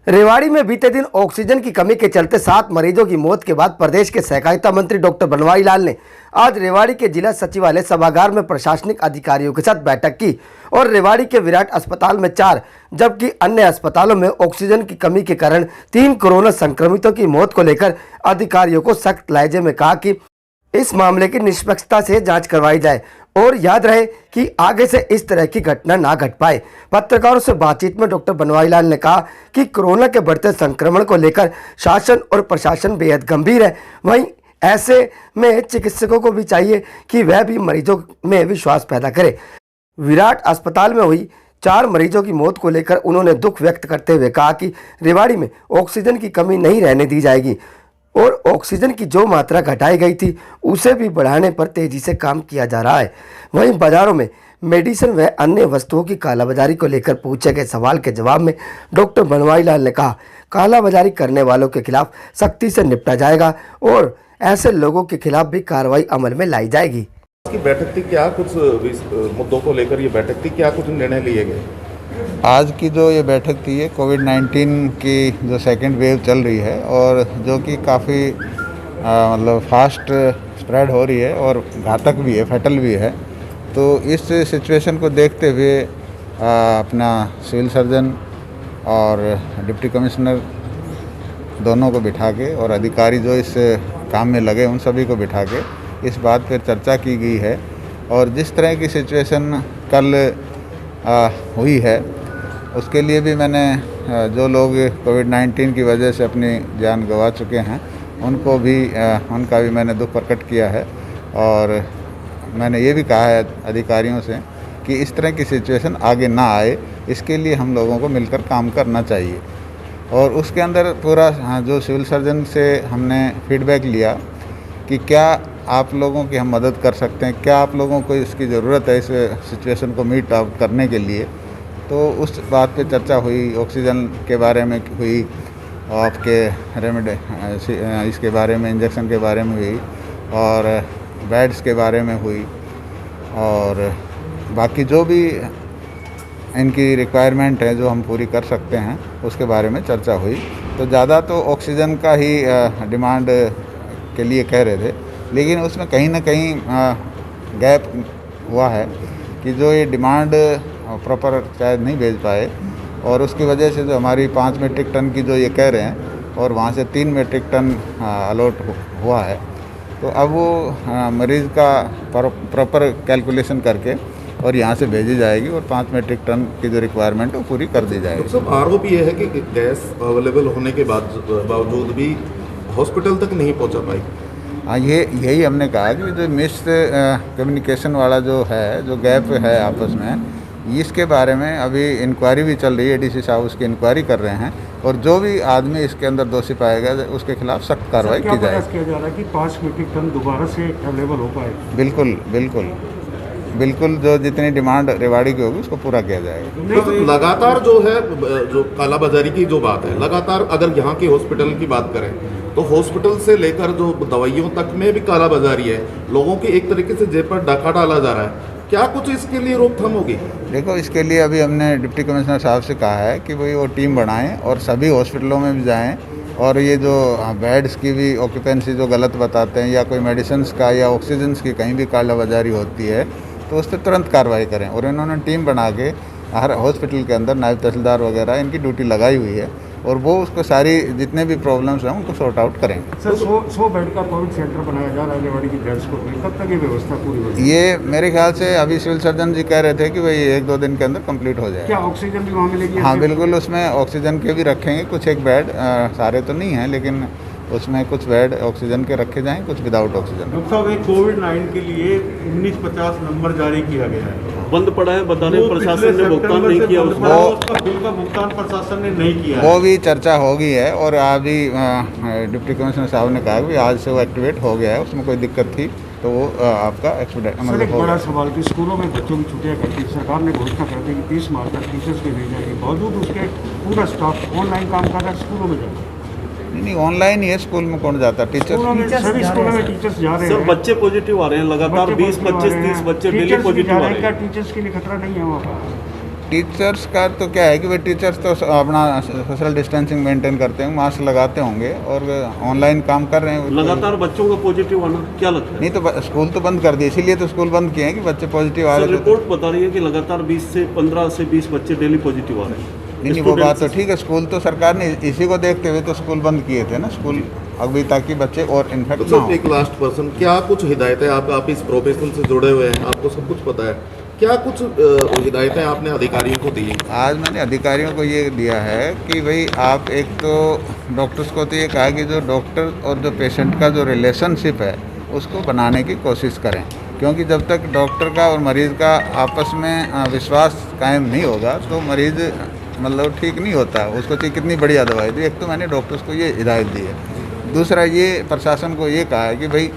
रेवाड़ी में बीते दिन ऑक्सीजन की कमी के चलते 7 मरीजों की मौत के बाद प्रदेश के सहकारिता मंत्री डॉक्टर बनवारी लाल ने आज रेवाड़ी के जिला सचिवालय सभागार में प्रशासनिक अधिकारियों के साथ बैठक की और रेवाड़ी के विराट अस्पताल में 4 जबकि अन्य अस्पतालों में ऑक्सीजन की कमी के कारण 3 कोरोना संक्रमितों की मौत को लेकर अधिकारियों को सख्त लहजे में कहा कि इस मामले की निष्पक्षता से जांच करवाई जाए और याद रहे कि आगे से इस तरह की घटना ना घट पाए। पत्रकारों से बातचीत में डॉक्टर बनवारी लाल ने कहा कि कोरोना के बढ़ते संक्रमण को लेकर शासन और प्रशासन बेहद गंभीर है। वहीं ऐसे में चिकित्सकों को भी चाहिए कि वह भी मरीजों में विश्वास पैदा करे। विराट अस्पताल में हुई 4 मरीजों की मौत को लेकर उन्होंने दुख व्यक्त करते हुए कहा कि रेवाड़ी में ऑक्सीजन की कमी नहीं रहने दी जाएगी और ऑक्सीजन की जो मात्रा घटाई गई थी उसे भी बढ़ाने पर तेजी से काम किया जा रहा है। वहीं बाजारों में मेडिसिन व अन्य वस्तुओं की कालाबाजारी को लेकर पूछे गए सवाल के जवाब में डॉक्टर बनवारी लाल ने कहा, कालाबाजारी करने वालों के खिलाफ सख्ती से निपटा जाएगा और ऐसे लोगों के खिलाफ भी कार्रवाई अमल में लाई जाएगी। की बैठक थी, क्या कुछ मुद्दों को लेकर ये बैठक थी, क्या कुछ निर्णय लिए गए? आज की जो ये बैठक थी ये कोविड-19 की जो सेकंड वेव चल रही है और जो कि काफ़ी मतलब फास्ट स्प्रेड हो रही है और घातक भी है, फैटल भी है। तो इस सिचुएशन को देखते हुए अपना सिविल सर्जन और डिप्टी कमिश्नर दोनों को बिठा के और अधिकारी जो इस काम में लगे उन सभी को बिठा के इस बात पर चर्चा की गई है। और जिस तरह की सिचुएशन कल हुई है उसके लिए भी मैंने जो लोग कोविड-19 की वजह से अपनी जान गंवा चुके हैं उनको भी उनका भी मैंने दुख प्रकट किया है। और मैंने ये भी कहा है अधिकारियों से कि इस तरह की सिचुएशन आगे ना आए, इसके लिए हम लोगों को मिलकर काम करना चाहिए। और उसके अंदर पूरा जो सिविल सर्जन से हमने फीडबैक लिया कि क्या आप लोगों की हम मदद कर सकते हैं, क्या आप लोगों को इसकी ज़रूरत है इस सिचुएशन को मीट आउट करने के लिए। तो उस बात पे चर्चा हुई, ऑक्सीजन के बारे में हुई, आपके रेमेडी इसके बारे में, इंजेक्शन के बारे में हुई और बेड्स के बारे में हुई और बाकी जो भी इनकी रिक्वायरमेंट है जो हम पूरी कर सकते हैं उसके बारे में चर्चा हुई। तो ज़्यादा तो ऑक्सीजन का ही डिमांड के लिए कह रहे थे, लेकिन उसमें कहीं ना कहीं गैप हुआ है कि जो ये डिमांड प्रॉपर शायद नहीं भेज पाए और उसकी वजह से जो हमारी 5 मीट्रिक टन की जो ये कह रहे हैं और वहाँ से 3 मीट्रिक टन अलॉट हुआ है। तो अब वो मरीज़ का प्रॉपर कैलकुलेशन करके और यहाँ से भेजी जाएगी और 5 मीट्रिक टन की जो रिक्वायरमेंट है वो पूरी कर दी जाएगी। सब आरोप ये है कि गैस अवेलेबल होने के बावजूद भी हॉस्पिटल तक नहीं पहुँचा पाई। हाँ, यही हमने कहा कि जो मिस कम्युनिकेशन वाला जो है, जो गैप है आपस में, इसके बारे में अभी इंक्वायरी भी चल रही है। डीसी साहब उसकी इंक्वायरी कर रहे हैं और जो भी आदमी इसके अंदर दोषी पाएगा उसके खिलाफ सख्त कार्रवाई की जाएगी। किया जा रहा है कि 5 मीट्रिक टन दोबारा से अवेलेबल हो पाए? बिल्कुल बिल्कुल बिल्कुल, जो जितनी डिमांड रेवाड़ी की होगी उसको पूरा किया जाएगा। तो लगातार जो है, जो कालाबाजारी की जो बात है, लगातार अगर यहाँ की हॉस्पिटल की बात करें तो हॉस्पिटल से लेकर जो दवाइयों तक में भी कालाबाजारी है, लोगों की एक तरीके से जेब पर डाका डाला जा रहा है। क्या कुछ इसके लिए रोकथाम होगी? देखो, इसके लिए अभी हमने डिप्टी कमिश्नर साहब से कहा है कि भाई वो टीम बनाएं और सभी हॉस्पिटलों में भी जाएं और ये जो बेड्स की भी ऑक्यूपेंसी जो गलत बताते हैं या कोई मेडिसिन का या ऑक्सीजन की कहीं भी कालाबाजारी होती है तो उस पर तुरंत कार्रवाई करें। और इन्होंने टीम बना के हर हॉस्पिटल के अंदर नायब तहसीलदार वगैरह इनकी ड्यूटी लगाई हुई है और वो उसको सारी जितने भी प्रॉब्लम्स हैं उनको सॉर्ट आउट करेंगे। सर, 100 बेड का कोविड सेंटर बनाया जा रहा है रेवाड़ी की बेड्स को, कब तक ये व्यवस्था पूरी होगी? ये मेरे ख्याल से अभी सिविल सर्जन जी कह रहे थे कि भाई 1-2 दिन के अंदर कंप्लीट हो जाए। क्या ऑक्सीजन भी वहाँ मिलेगी? हाँ बिल्कुल, उसमें ऑक्सीजन के भी रखेंगे कुछ, एक बेड, सारे तो नहीं हैं लेकिन उसमें कुछ बेड ऑक्सीजन के रखे जाएँ, कुछ विदाउट ऑक्सीजन। डॉक्टर साहब, कोविड-19 के लिए 1950 नंबर जारी किया गया है, बंद पड़ा है, बता रहे प्रशासन ने भुगतान नहीं किया, उसका बिल का भुगतान प्रशासन ने नहीं किया। वो भी चर्चा हो गई है और अभी डिप्टी कमिश्नर साहब ने कहा कि आज से वो एक्टिवेट हो गया है, उसमें कोई दिक्कत थी तो वो आपका एक्सपेक्ट मतलब एक बड़ा सवाल कि स्कूलों में बच्चों की छुट्टियां करती, सरकार ने घोषणा कर दी कि 30 मार्च तक टीचर्स के भेजना के बावजूद उसके पूरा स्टाफ ऑनलाइन काम कर रहा है, स्कूलों में जाता है। नहीं, ऑनलाइन ही है, स्कूल में कौन जाता है? टीचर सभी स्कूलों में टीचर्स जा रहे हैं। सर, बच्चे पॉजिटिव आ रहे हैं लगातार, 20, 25, 30 बच्चे डेली पॉजिटिव आ रहे हैं। क्या टीचर्स के लिए खतरा नहीं है वहाँ पर? टीचर्स का तो क्या है कि भाई टीचर्स तो अपना सोशल डिस्टेंसिंग मेंटेन करते हैं, मास्क लगाते होंगे और ऑनलाइन काम कर रहे हैं। लगातार बच्चों का पॉजिटिव आना क्या लगता है? नहीं तो स्कूल तो बंद कर दिए, इसीलिए तो स्कूल बंद किए हैं कि बच्चे पॉजिटिव आ सर रहे हैं। रिपोर्ट बता रही है कि लगातार 15 से 20 बच्चे डेली पॉजिटिव आ रहे हैं। नहीं वो बात तो ठीक है, स्कूल तो सरकार ने इसी को देखते हुए तो स्कूल बंद किए थे ना, स्कूल अभी ताकि बच्चे और इन्फेक्ट ना तो हो। एक लास्ट पर्सन, क्या कुछ हिदायतें आप इस प्रोफेशन से जुड़े हुए हैं, आपको सब कुछ पता है, क्या कुछ हिदायतें आपने अधिकारियों को दी? आज मैंने अधिकारियों को ये दिया है कि भाई आप एक तो डॉक्टर्स को तो ये कहा कि जो डॉक्टर और जो पेशेंट का जो रिलेशनशिप है उसको बनाने की कोशिश करें, क्योंकि जब तक डॉक्टर का और मरीज़ का आपस में विश्वास कायम नहीं होगा तो मरीज़ मतलब ठीक नहीं होता, उसको चाहे कितनी बढ़िया दवाई दी। एक तो मैंने डॉक्टर्स को ये हिदायत दी है, दूसरा ये प्रशासन को ये कहा है कि भाई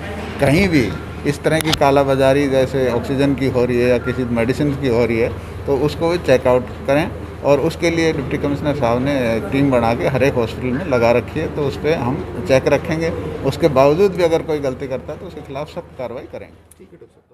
कहीं भी इस तरह की कालाबाजारी जैसे ऑक्सीजन की हो रही है या किसी मेडिसिन की हो रही है तो उसको चेकआउट करें, और उसके लिए डिप्टी कमिश्नर साहब ने टीम बना के हर एक हॉस्पिटल में लगा रखी है, तो उस पर हम चेक रखेंगे। उसके बावजूद भी अगर कोई गलती करता है तो उसके खिलाफ सख्त कार्रवाई करेंगे। ठीक है डॉक्टर साहब।